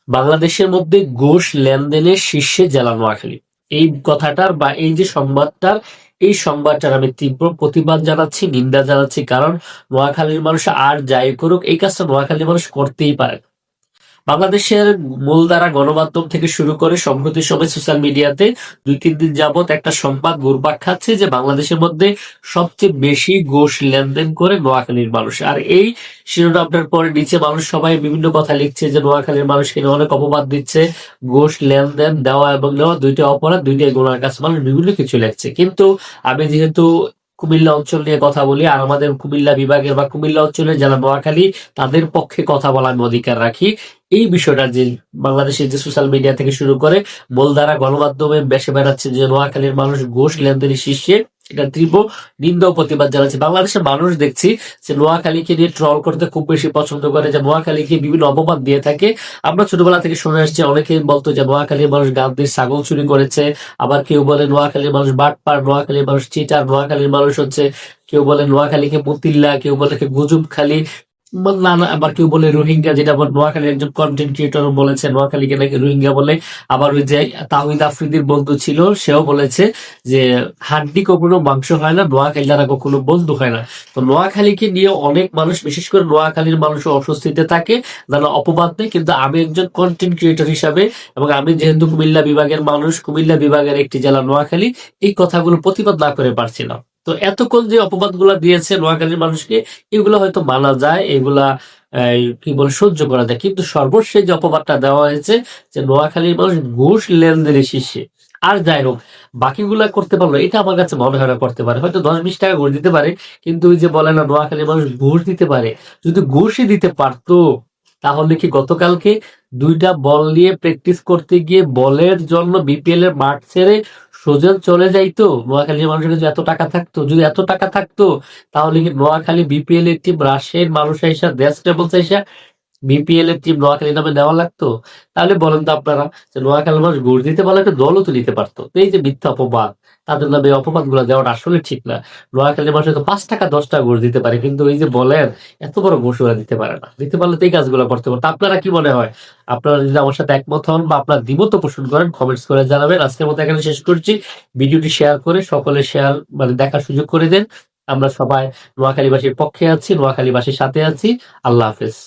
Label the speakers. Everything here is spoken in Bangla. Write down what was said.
Speaker 1: বাংলাদেশের মধ্যে ঘুষ লেনদেনের শীর্ষে জেলা নোয়াখালী। এই কথাটার বা এই যে সংবাদটার, এই সংবাদটার আমি তীব্র প্রতিবাদ জানাচ্ছি, নিন্দা জানাচ্ছি। কারণ নোয়াখালীর মানুষ আর যাই করুক, এই কাজটা নোয়াখালীর মানুষ করতেই পারে না। বাংলাদেশের মূলধারা গণমাধ্যম থেকে শুরু করে সম্প্রতি সময় সোশ্যাল মিডিয়াতে 2-3 দিন যাবত একটা সংবাদ ঘুরপাক খাচ্ছে যে বাংলাদেশের মধ্যে সবচেয়ে বেশি ঘুষ লেনদেন করে নোয়াখালীর মানুষ। আর এই শিরোনামটার পরে নিচে মানুষ সবাই বিভিন্ন কথা লিখছে যে নোয়াখালীর মানুষকে নিয়ে অনেক অপবাদ দিচ্ছে, ঘুষ লেনদেন দেওয়া এবং নেওয়া দুইটা অপরাধ, দুইটাই গুনার কাজ, মানুষ বিভিন্ন কিছু লিখছে। কিন্তু আমি যেহেতু কুমিল্লা অঞ্চল নিয়ে কথা বলি, আর আমাদের কুমিল্লা বিভাগের বা কুমিল্লা অঞ্চলের যারা নোয়াখালী, তাদের পক্ষে কথা বলার আমি অধিকার রাখি। এই বিষয়টা যে বাংলাদেশের যে সোশ্যাল মিডিয়া থেকে শুরু করে মূলধারা গণমাধ্যমে বেসে বেড়াচ্ছে যে নোয়াখালীর মানুষ ঘুষ লেনদেনের শীর্ষে, এটা তীব্র নিন্দা ও প্রতিবাদ জানাচ্ছে। বাংলাদেশের মানুষ দেখছি যে নোয়াখালীকে নিয়ে ট্রল করতে খুব বেশি পছন্দ করে, যে নোয়াখালীকে বিভিন্ন অপবাদ দিয়ে থাকে। আমরা ছোটবেলা থেকে শুনে আসছি, অনেকে বলতো যে নোয়াখালীর মানুষ গান্ধির ছাগল চুরি করেছে, আবার কেউ বলে নোয়াখালীর মানুষ বাটপার, নোয়াখালীর মানুষ চিটার, নোয়াখালীর মানুষ হচ্ছে, কেউ বলে নোয়াখালীকে মতিল্লা, কেউ বলে গুজুম খালি, না না, আবার কেউ বলে রোহিঙ্গা, যেটা আবার নোয়াখালীর একজন কন্টেন্ট ক্রিয়েটর বলেছে নোয়াখালীকে নাকি রোহিঙ্গা বলে। আবার ওই যে তাহিদ আফ্রিদির বন্ধু ছিল, সেও বলেছে যে হাড্ডি কখনো মাংস হয় না, নোয়াখালীরা কখনো বন্ধু হয় না। তো নোয়াখালীকে নিয়ে অনেক মানুষ, বিশেষ করে নোয়াখালীর মানুষ অস্বস্তিতে থাকে, যারা অপবাদ নেই। কিন্তু আমি একজন কন্টেন্ট ক্রিয়েটর হিসাবে, এবং আমি যেহেতু কুমিল্লা বিভাগের মানুষ, কুমিল্লা বিভাগের একটি জেলা নোয়াখালী, এই কথাগুলো প্রতিবাদ না করে পারছিলাম। তো এতক্ষণ যে অপবাদ গুলা দিয়েছে নোয়াখালীর মানুষকে, এগুলো হয়তো মানা যায়, এগুলা কি বলে সহ্য করা যায়। কিন্তু সর্বশেষ যে অপবাদটা দেওয়া হয়েছে যে নোয়াখালীর মানুষ ঘুষ লেনদেনের শীর্ষে। আর যাই হোক, বাকিগুলা করতে পারলো, এটা আমার কাছে মনে হয় না করতে পারে। হয়তো 10-20 টাকা ঘুষ দিতে পারে, কিন্তু ওই যে বলে না নোয়াখালীর মানুষ ঘুষ দিতে পারে, যদি ঘুষই দিতে পারতো তাহলে কি গতকালকে 2টা বল নিয়ে প্র্যাকটিস করতে গিয়ে বলের জন্য বিপিএল এর মাঠ ছেড়ে সোজা চলে যাইতো? নোয়াখালীর মানুষের কাছে এত টাকা থাকতো, যদি এত টাকা থাকতো তাহলে কি নোয়াখালী বিপিএল এর টিম রাজশাহীর মানুষ আইসা, দেশ ট্রাভেলস আইসা বিপিএল এর টিম নোয়াখালী নামে দেওয়া লাগতো? তাহলে বলেন তো আপনারা যে নোয়াখালী মানুষ ঘুষ দিতে পারলে একটা দলও তো নিতে পারতো। তো এই যে মিথ্যা অপবাদ, তাদের নামে অপবাদ গুলো দেওয়াটা আসলে ঠিক না। নোয়াখালী মানুষ তো 5 টাকা 10 টাকা ঘুষ দিতে পারে, কিন্তু এই যে বলেন এত বড় ঘুষ ওরা দিতে পারে না। দিতে পারলে তো এই কাজগুলো করতে পারতো। আপনারা কি মনে হয়? আপনারা যদি আমার সাথে একমত হন বা আপনার দ্বিমত পোষণ করেন, কমেন্টস করে জানাবেন। আজকের মতো এখানে শেষ করছি। ভিডিওটি শেয়ার করে সকলে শেয়ার মানে দেখার সুযোগ করে দেন। আমরা সবাই নোয়াখালীবাসীর পক্ষে আছি, নোয়াখালীবাসীর সাথে আছি। আল্লাহ হাফেজ।